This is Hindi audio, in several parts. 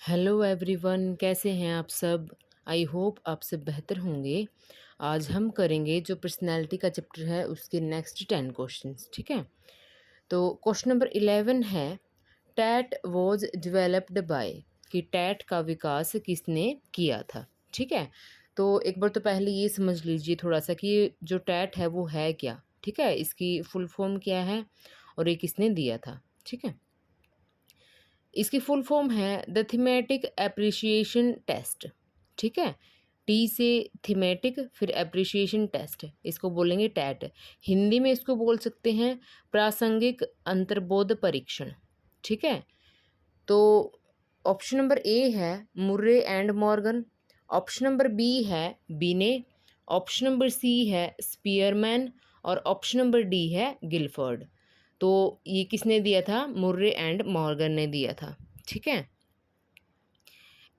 हेलो एवरीवन, कैसे हैं आप सब। आई होप आप सब बेहतर होंगे। आज हम करेंगे जो पर्सनैलिटी का चैप्टर है उसके नेक्स्ट 10 क्वेश्चंस। ठीक है, तो क्वेश्चन नंबर 11 है, टैट वॉज डेवलप्ड बाय, कि टैट का विकास किसने किया था। ठीक है, तो एक बार तो पहले ये समझ लीजिए थोड़ा सा कि जो टैट है वो है क्या। ठीक है, इसकी फुल फॉर्म क्या है और ये किसने दिया था। ठीक है, इसकी फुल फॉर्म है द थीमेटिक एप्रिसिएशन टेस्ट। ठीक है, टी से थीमेटिक फिर एप्रिसिएशन टेस्ट, इसको बोलेंगे टैट। हिंदी में इसको बोल सकते हैं प्रासंगिक अंतर्बोध परीक्षण। ठीक है, तो ऑप्शन नंबर ए है Murray and Morgan, option number B है बीने, ऑप्शन नंबर सी है स्पीयरमैन और ऑप्शन नंबर डी है गिलफर्ड। तो ये किसने दिया था? मुर्रे एंड मॉर्गन ने दिया था। ठीक है,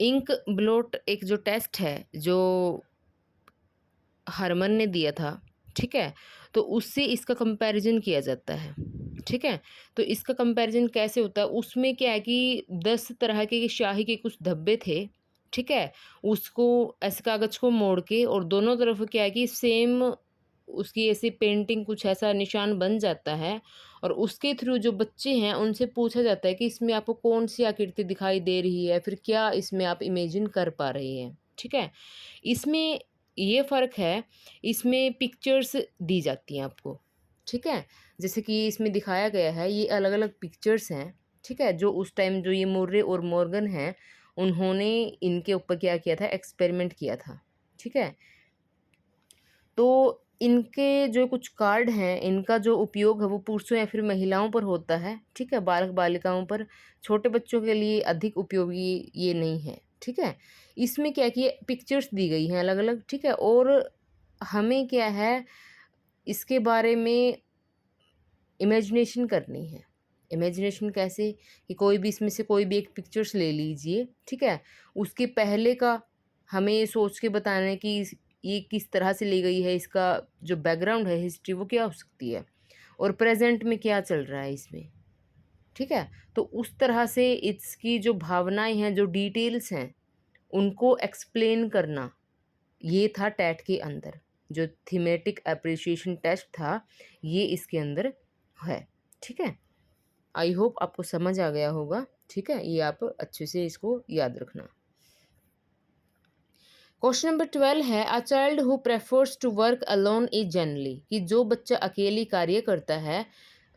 इंक ब्लोट एक जो टेस्ट है जो हरमन ने दिया था। ठीक है, तो उससे इसका कंपैरिजन किया जाता है। ठीक है, तो इसका कंपैरिजन कैसे होता है, उसमें क्या है कि 10 तरह के शाही के कुछ धब्बे थे। ठीक है, उसको ऐसे कागज़ को मोड़ के और दोनों तरफ क्या है कि सेम उसकी ऐसी पेंटिंग कुछ ऐसा निशान बन जाता है और उसके थ्रू जो बच्चे हैं उनसे पूछा जाता है कि इसमें आपको कौन सी आकृति दिखाई दे रही है, फिर क्या इसमें आप इमेजिन कर पा रहे हैं। ठीक है, इसमें ये फ़र्क है, इसमें पिक्चर्स दी जाती हैं आपको। ठीक है, जैसे कि इसमें दिखाया गया है ये अलग-अलग पिक्चर्स हैं। ठीक है, जो उस टाइम जो ये मुर्रे और मॉर्गन हैं, उन्होंने इनके ऊपर क्या किया था, एक्सपेरिमेंट किया था। ठीक है, तो इनके जो कुछ कार्ड हैं, इनका जो उपयोग है वो पुरुषों या फिर महिलाओं पर होता है। ठीक है, बालक-बालिकाओं पर, छोटे बच्चों के लिए अधिक उपयोगी ये नहीं है। ठीक है, इसमें क्या है कि पिक्चर्स दी गई हैं अलग-अलग। ठीक है, और हमें क्या है इसके बारे में इमेजिनेशन करनी है। इमेजिनेशन कैसे, कि कोई भी इसमें से कोई भी एक पिक्चर्स ले लीजिए। ठीक है, उसके पहले का हमें ये सोच के बताना है कि ये किस तरह से ली गई है, इसका जो बैकग्राउंड है, हिस्ट्री, वो क्या हो सकती है और प्रेजेंट में क्या चल रहा है इसमें। ठीक है, तो उस तरह से इसकी जो भावनाएं हैं, जो डिटेल्स हैं, उनको एक्सप्लेन करना, ये था टैट के अंदर। जो थीमेटिक एप्रिसिएशन टेस्ट था, ये इसके अंदर है। ठीक है, आई होप आपको समझ आ गया होगा। ठीक है, ये आप अच्छे से इसको याद रखना। क्वेश्चन नंबर 12 है, a child who prefers to work alone is generally, कि जो बच्चा अकेली कार्य करता है,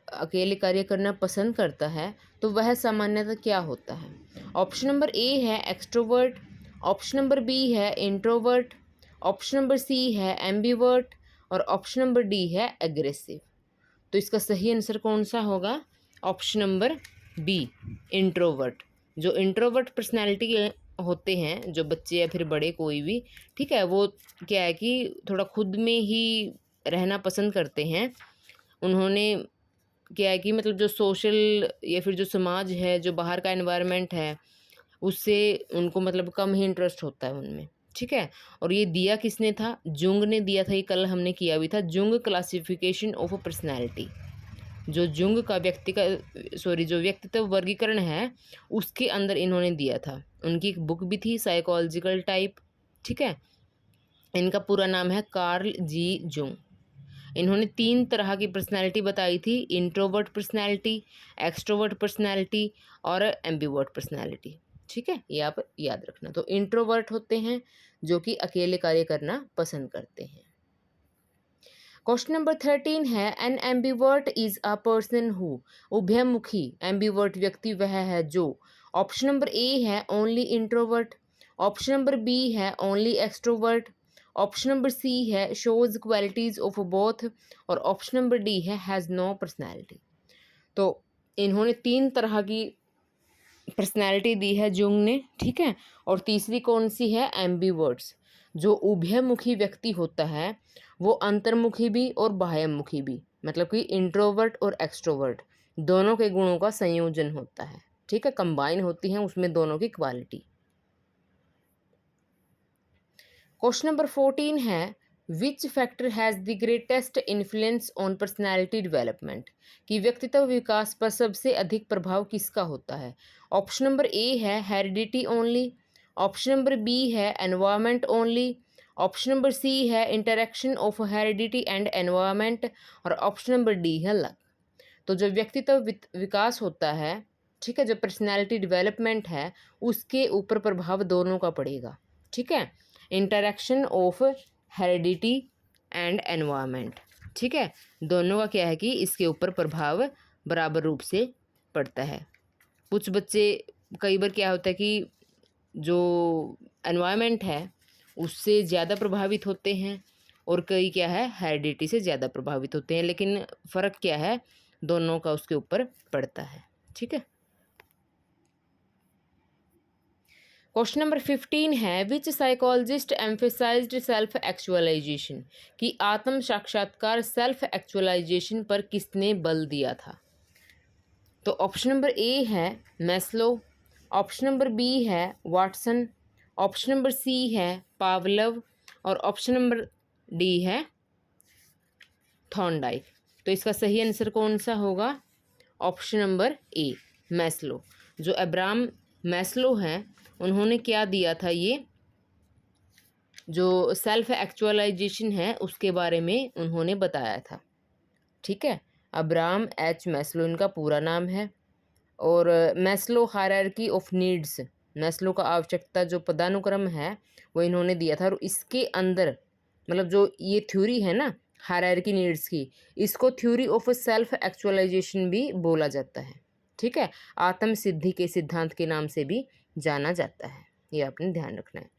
अकेले कार्य करना पसंद करता है, तो वह सामान्यतः क्या होता है। ऑप्शन नंबर ए है एक्सट्रोवर्ट, ऑप्शन नंबर बी है इंट्रोवर्ट, ऑप्शन नंबर सी है एम्बीवर्ट और ऑप्शन नंबर डी है एग्रेसिव। तो इसका सही आंसर कौन सा होगा? Option number B, introvert. जो इंट्रोवर्ट पर्सनैलिटी होते हैं, जो बच्चे या फिर बड़े कोई भी, ठीक है, वो क्या है कि थोड़ा खुद में ही रहना पसंद करते हैं। उन्होंने क्या है कि मतलब जो सोशल या फिर जो समाज है, जो बाहर का एनवायरनमेंट है, उससे उनको मतलब कम ही इंटरेस्ट होता है उनमें। ठीक है, और ये दिया किसने था? जुंग ने दिया था। ये कल हमने किया भी था, Jung classification of a personality. जो जुंग का जो व्यक्तित्व वर्गीकरण है, उसके अंदर इन्होंने दिया था। उनकी एक बुक भी थी, साइकोलॉजिकल टाइप। ठीक है, इनका पूरा नाम है कार्ल जी जुंग। इन्होंने 3 तरह की पर्सनैलिटी बताई थी, इंट्रोवर्ट पर्सनैलिटी, एक्सट्रोवर्ट पर्सनैलिटी और एम्बिवर्ट पर्सनैलिटी। ठीक है, ये आप याद रखना। तो इंट्रोवर्ट होते हैं जो कि अकेले कार्य करना पसंद करते हैं। क्वेश्चन नंबर 13 है, an ambivert is a person who, उभयमुखी एम्बिवर्ट व्यक्ति वह है जो, ऑप्शन नंबर ए है only introvert, option number B है only extrovert, option number C है शोज क्वालिटीज ऑफ बोथ और ऑप्शन नंबर डी है हैज़ नो पर्सनैलिटी। तो इन्होंने 3 तरह की पर्सनैलिटी दी है जुंग ने। ठीक है, और तीसरी कौन सी है? एम्बिवर्ट्स। जो उभयमुखी व्यक्ति होता है वो अंतर्मुखी भी और बाह्यमुखी भी, मतलब कि इंट्रोवर्ट और एक्सट्रोवर्ट दोनों के गुणों का संयोजन होता है। ठीक है, कंबाइन होती हैं उसमें दोनों की क्वालिटी। क्वेश्चन नंबर 14 है, which factor has the greatest influence on personality development, कि व्यक्तित्व विकास पर सबसे अधिक प्रभाव किसका होता है। ऑप्शन नंबर ए है heredity only, option number B है environment only, option number C है interaction of heredity and environment, और ऑप्शन नंबर डी है लक। तो जो व्यक्तित्व विकास होता है, ठीक है, जो पर्सनैलिटी डेवलपमेंट है, उसके ऊपर प्रभाव दोनों का पड़ेगा। ठीक है, interaction of heredity and environment, ठीक है, दोनों का क्या है कि इसके ऊपर प्रभाव बराबर रूप से पड़ता है। कुछ बच्चे कई बार क्या होता है कि जो एनवायरनमेंट है उससे ज़्यादा प्रभावित होते हैं, और कई क्या है हेरिडिटी से ज़्यादा प्रभावित होते हैं, लेकिन फ़र्क क्या है, दोनों का उसके ऊपर पड़ता है। ठीक है, क्वेश्चन नंबर 15 है विच साइकोलॉजिस्ट एम्फेसाइज्ड सेल्फ एक्चुअलाइजेशन, कि आत्म साक्षात्कार सेल्फ एक्चुअलाइजेशन पर किसने बल दिया था। तो ऑप्शन नंबर ए है मैस्लो, ऑप्शन नंबर बी है वाटसन, ऑप्शन नंबर सी है पावलव, और ऑप्शन नंबर डी है थॉर्नडाइक। तो इसका सही आंसर कौन सा होगा, ऑप्शन नंबर ए मैस्लो। जो अब्राहम मैस्लो हैं उन्होंने क्या दिया था, ये जो सेल्फ एक्चुअलाइजेशन है उसके बारे में उन्होंने बताया था। ठीक है, अब्राहम एच मैस्लो इनका पूरा नाम है, और Maslow hierarchy of needs, Maslow का आवश्यकता जो पदानुक्रम है वो इन्होंने दिया था, और इसके अंदर मतलब जो ये थ्योरी है ना हायरार्की नीड्स की, इसको थ्योरी ऑफ सेल्फ एक्चुअलाइजेशन भी बोला जाता है। ठीक है, आत्म सिद्धि के सिद्धांत के नाम से भी जाना जाता है, ये आपने ध्यान रखना है।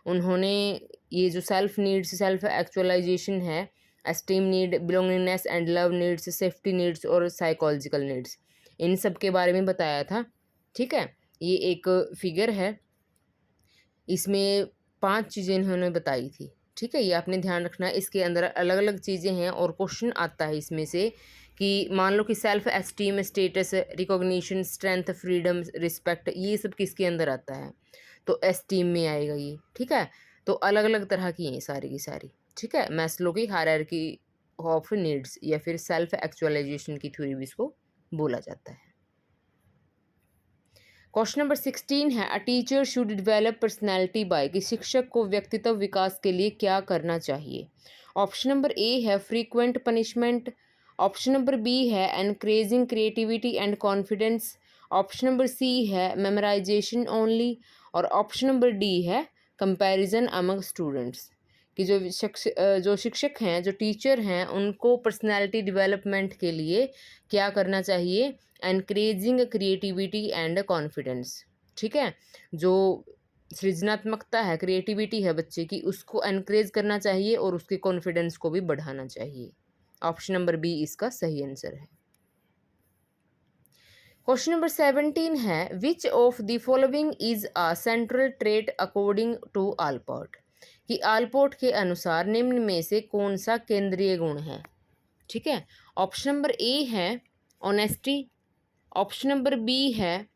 उन्होंने ये जो सेल्फ नीड्स, सेल्फ एक्चुअलाइजेशन है, esteem need, belongingness and love needs, safety needs और साइकोलॉजिकल नीड्स, इन सब के बारे में बताया था। ठीक है, ये एक फिगर है, इसमें 5 चीज़ें इन्होंने बताई थी। ठीक है, ये आपने ध्यान रखना है, इसके अंदर अलग अलग चीज़ें हैं, और क्वेश्चन आता है इसमें से कि मान लो कि self esteem, status, recognition, strength, freedom, respect, ये सब किसके अंदर आता है, तो एस्टीम में आएगा ये। ठीक है, तो अलग अलग तरह की हैं सारी की सारी। ठीक है, मैस्लो की हायरार्की ऑफ नीड्स या फिर सेल्फ एक्चुअलाइजेशन की थ्योरी भी इसको बोला जाता है। क्वेश्चन नंबर 16 है a teacher should develop personality by, कि शिक्षक को व्यक्तित्व विकास के लिए क्या करना चाहिए। ऑप्शन नंबर ए है frequent punishment, option number B है encouraging creativity and confidence, option number C है मेमोराइजेशन ओनली, और ऑप्शन नंबर डी है कंपैरिजन अमंग स्टूडेंट्स, कि जो शिक्षक हैं, जो टीचर हैं, उनको पर्सनैलिटी डेवलपमेंट के लिए क्या करना चाहिए, एनकरेजिंग क्रिएटिविटी एंड कॉन्फिडेंस। ठीक है, जो सृजनात्मकता है, क्रिएटिविटी है बच्चे की, उसको एनकरेज करना चाहिए और उसके कॉन्फिडेंस को भी बढ़ाना चाहिए। ऑप्शन नंबर बी इसका सही आंसर है। क्वेश्चन नंबर 17 है which of the following is a central trait according to Allport, कि आलपोर्ट के अनुसार निम्न में से कौन सा केंद्रीय गुण है। ठीक है, ऑप्शन नंबर ए है ऑनेस्टी, ऑप्शन नंबर बी है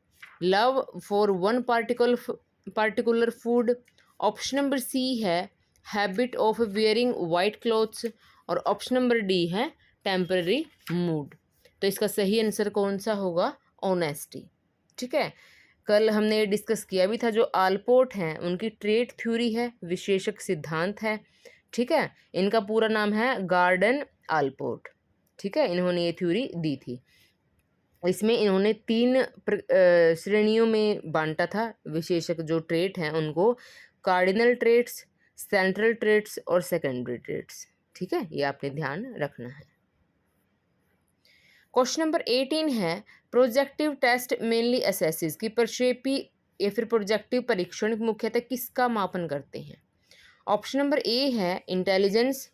love for one particular food, option number C है habit of wearing white clothes, और ऑप्शन नंबर डी है टेम्पररी मूड। तो इसका सही आंसर कौन सा होगा, ऑनेस्टी। ठीक है, कल हमने डिस्कस किया भी था, जो आलपोर्ट हैं उनकी ट्रेट थ्योरी है, विशेषक सिद्धांत है। ठीक है, इनका पूरा नाम है गार्डन आलपोर्ट। ठीक है, इन्होंने ये थ्योरी दी थी। इसमें इन्होंने 3 श्रेणियों में बांटा था विशेषक जो ट्रेट हैं उनको, कार्डिनल ट्रेट्स, सेंट्रल ट्रेट्स और सेकेंडरी ट्रेट्स। ठीक है, ये आपने ध्यान रखना है। क्वेश्चन नंबर 18 है प्रोजेक्टिव टेस्ट मेनली असेसिस, की प्रक्षेपी या फिर प्रोजेक्टिव परीक्षण मुख्यतः किसका मापन करते हैं। ऑप्शन नंबर ए है इंटेलिजेंस,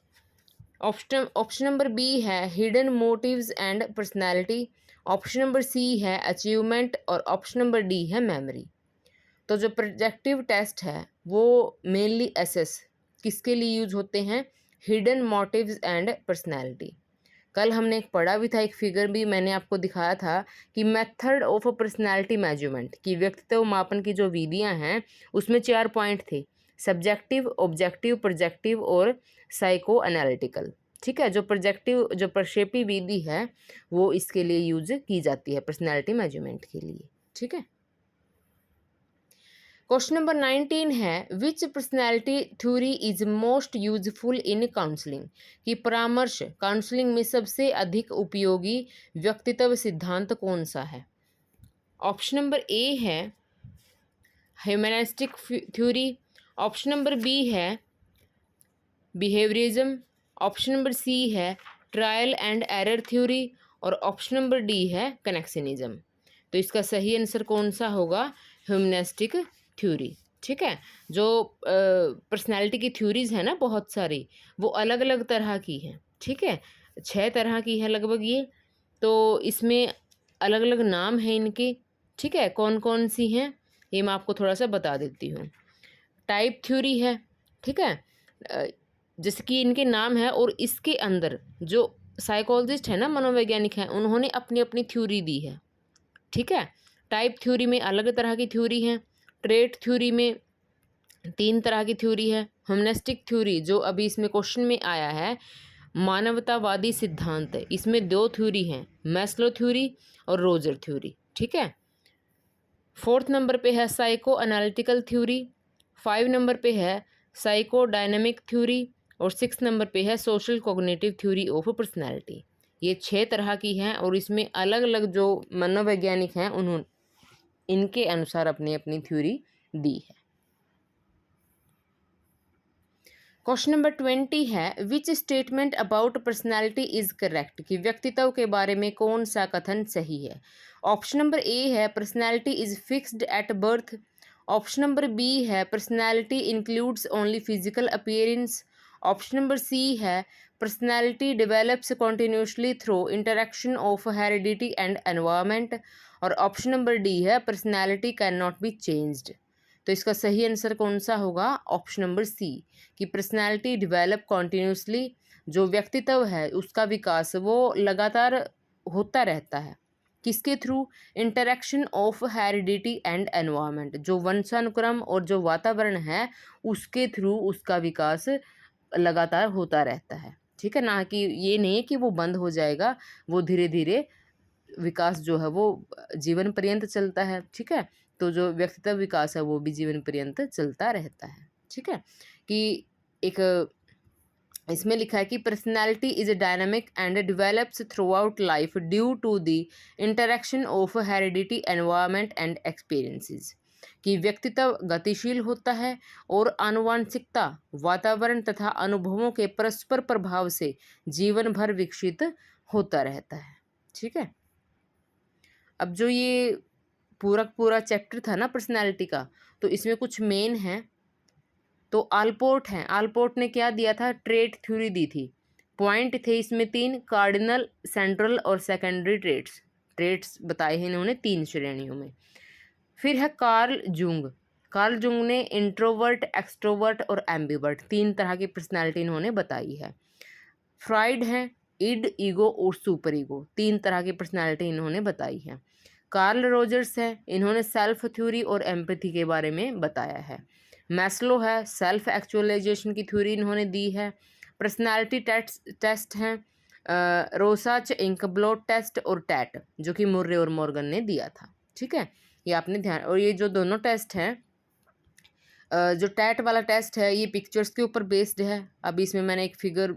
ऑप्शन नंबर बी है hidden motives and personality, option number C है अचीवमेंट, और ऑप्शन नंबर डी है मेमोरी। तो जो प्रोजेक्टिव टेस्ट है वो मेनली असेस किसके लिए यूज होते हैं, हिडन मोटिव्स एंड पर्सनैलिटी। कल हमने एक पढ़ा भी था, एक फिगर भी मैंने आपको दिखाया था कि मेथड ऑफ पर्सनैलिटी मेजरमेंट की व्यक्तित्व मापन की जो विधियां हैं उसमें 4 पॉइंट थे। सब्जेक्टिव, ऑब्जेक्टिव, प्रोजेक्टिव और साइको एनालिटिकल। ठीक है, जो प्रोजेक्टिव जो प्रक्षेपी विधि है वो इसके लिए यूज की जाती है पर्सनैलिटी मेजरमेंट के लिए। ठीक है, क्वेश्चन नंबर 19 है which personality theory is most useful in counselling, कि परामर्श काउंसलिंग में सबसे अधिक उपयोगी व्यक्तित्व सिद्धांत कौन सा है। ऑप्शन नंबर ए है humanistic theory, option number B है बिहेवियरिज्म, ऑप्शन नंबर सी है ट्रायल एंड एरर थ्योरी और ऑप्शन नंबर डी है कनेक्शनिज्म। तो इसका सही आंसर कौन सा होगा, ह्यूमनिस्टिक थ्योरी। ठीक है, जो पर्सनालिटी की थ्योरीज है ना बहुत सारी, वो अलग अलग तरह की हैं। ठीक है, 6 तरह की है लगभग ये, तो इसमें अलग अलग नाम हैं इनके। ठीक है, कौन कौन सी हैं ये मैं आपको थोड़ा सा बता देती हूँ। टाइप थ्योरी है, ठीक है, जैसे कि इनके नाम है और इसके अंदर जो साइकोलॉजिस्ट है ना, मनोवैज्ञानिक हैं, उन्होंने अपनी अपनी थ्योरी दी है। ठीक है, टाइप थ्योरी में अलग तरह की थ्योरी है, ट्रेट थ्योरी में 3 तरह की थ्योरी है, ह्यूमनिस्टिक थ्योरी जो अभी इसमें क्वेश्चन में आया है मानवतावादी सिद्धांत, इसमें 2 थ्योरी हैं, मैस्लो थ्योरी और रोजर थ्योरी। ठीक है, 4th नंबर पे है साइको एनालिटिकल थ्योरी, 5 नंबर पे है साइको डायनेमिक थ्योरी और 6 नंबर पे है social cognitive theory of personality. ये 6 तरह की हैं और इसमें अलग अलग जो मनोवैज्ञानिक हैं उन्होंने इनके अनुसार अपनी अपनी थ्योरी दी है। क्वेश्चन नंबर 20 है which statement about personality is correct, कि व्यक्तित्व के बारे में कौन सा कथन सही है। ऑप्शन नंबर ए है personality is fixed at birth, option number B है personality includes only physical appearance, option number C है personality develops continuously through interaction of heredity and environment और ऑप्शन नंबर डी है personality can not be changed. तो इसका सही आंसर कौन सा होगा, ऑप्शन नंबर सी, कि पर्सनैलिटी डेवलप कॉन्टिन्यूसली, जो व्यक्तित्व है उसका विकास वो लगातार होता रहता है। किसके through, interaction of heredity and environment, जो वंशानुक्रम और जो वातावरण है उसके थ्रू उसका विकास लगातार होता रहता है। ठीक है, ना कि ये नहीं है कि वो बंद हो जाएगा, वो धीरे धीरे विकास जो है वो जीवन पर्यंत चलता है। ठीक है, तो जो व्यक्तित्व विकास है वो भी जीवन पर्यंत चलता रहता है। ठीक है, कि एक इसमें लिखा है कि personality is dynamic and develops throughout life due to the interaction of heredity environment and experiences, कि व्यक्तित्व गतिशील होता है और आनुवांशिकता, वातावरण तथा अनुभवों के परस्पर प्रभाव से जीवन भर विकसित होता रहता है। ठीक है, अब जो ये पूरा चैप्टर था ना पर्सनैलिटी का, तो इसमें कुछ मेन है। तो आलपोर्ट हैं, आलपोर्ट ने क्या दिया था, ट्रेट थ्योरी दी थी। पॉइंट थे इसमें 3, कार्डिनल, सेंट्रल और सेकेंडरी ट्रेट्स बताए हैं इन्होंने 3 श्रेणियों में। फिर है कार्ल जुंग, कार्ल जुंग ने इंट्रोवर्ट, एक्सट्रोवर्ट और एम्बिवर्ट 3 तरह की पर्सनैलिटी इन्होंने बताई है। फ्राइड है इड, ईगो और सुपर ईगो 3 तरह की पर्सनैलिटी इन्होंने बताई है। कार्ल रोजर्स है, इन्होंने सेल्फ थ्योरी और एम्पैथी के बारे में बताया है। मैस्लो है, सेल्फ एक्चुअलाइजेशन की थ्योरी इन्होंने दी है। पर्सनालिटी टेस्ट हैं रोसाच, इंकब्लोट टेस्ट और टैट, जो कि मुर्रे और मॉर्गन ने दिया था। ठीक है, ये आपने ध्यान, और ये जो दोनों टेस्ट हैं, जो टैट वाला टेस्ट है ये पिक्चर्स के ऊपर बेस्ड है। अभी इसमें मैंने एक फिगर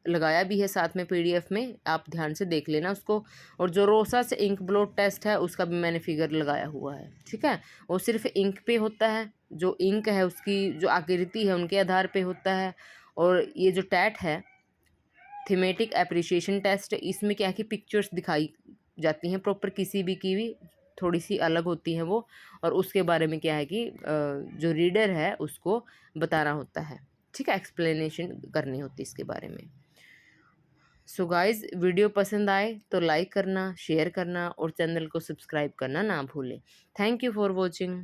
लगाया भी है साथ में पीडीएफ में, आप ध्यान से देख लेना उसको। और जो रोसा से इंक ब्लोट टेस्ट है उसका भी मैंने फिगर लगाया हुआ है। ठीक है, वो सिर्फ इंक पे होता है, जो इंक है उसकी जो आकृति है उनके आधार पे होता है। और ये जो टैट है थीमेटिक एप्रिसिएशन टेस्ट, इसमें क्या है कि पिक्चर्स दिखाई जाती हैं प्रॉपर, किसी भी की भी थोड़ी सी अलग होती हैं वो, और उसके बारे में क्या है कि जो रीडर है उसको बताना होता है। ठीक है, एक्सप्लेनेशन करनी होती है इसके बारे में। सो गाइज़, वीडियो पसंद आए तो लाइक करना, शेयर करना और चैनल को सब्सक्राइब करना ना भूलें। Thank you for watching.